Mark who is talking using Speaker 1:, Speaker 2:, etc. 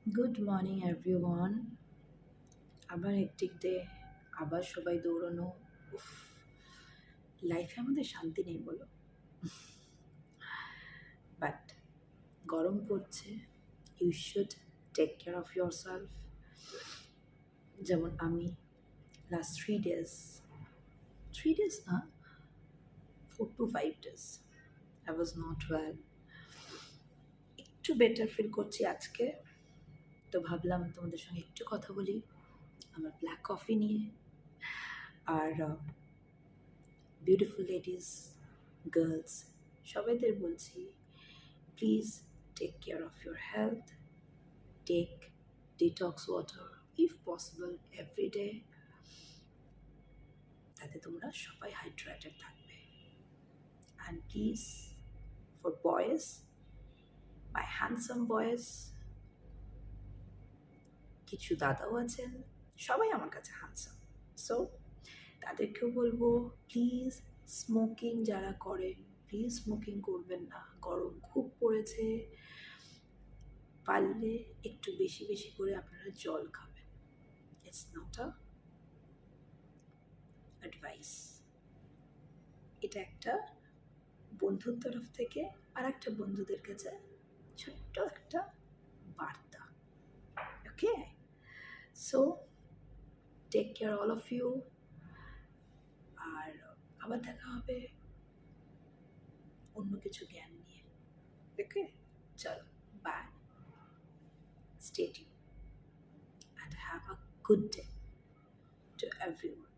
Speaker 1: Good morning everyone. আবার hectic day, আবার সবাই দৌড়ানো। উফ, লাইফে আমাদের শান্তি নেই বলো। বাট গরম পড়ছে, you should take care of yourself. যেমন আমি লাস্ট 3 ডেজ না, 4 to 5 days I was not well. একটু বেটার ফিল করছি আজকে, তো ভাবলাম তোমাদের সঙ্গে একটু কথা বলি আমার ব্ল্যাক কফি নিয়ে। আর বিউটিফুল লেডিস, গার্লস, সবাইদের বলছি, please take care of your health, take detox water if possible every day, তাতে তোমরা সবাই হাইড্রেটেড থাকবে। And please for boys, my handsome boys, কিছু দাদাও আছেন, সবাই আমার কাছে হ্যান্ডসাম, সো তাদেরকেও বলবো প্লিজ স্মোকিং যারা করেন প্লিজ স্মোকিং করবেন না। গরম খুব পড়েছে, পারলে একটু বেশি বেশি করে আপনারা জল খাবেন। ইটস নট আ অ্যাডভাইস, এটা একটা বন্ধুর তরফ থেকে আর একটা বন্ধুদের কাছে ছোট্ট একটা বার্তা। Okay, so take care all of you. আর আবার দেখা হবে অন্য কিছু জ্ঞান নিয়ে। ওকে, চলো, bye, stay tuned and have a good day to everyone.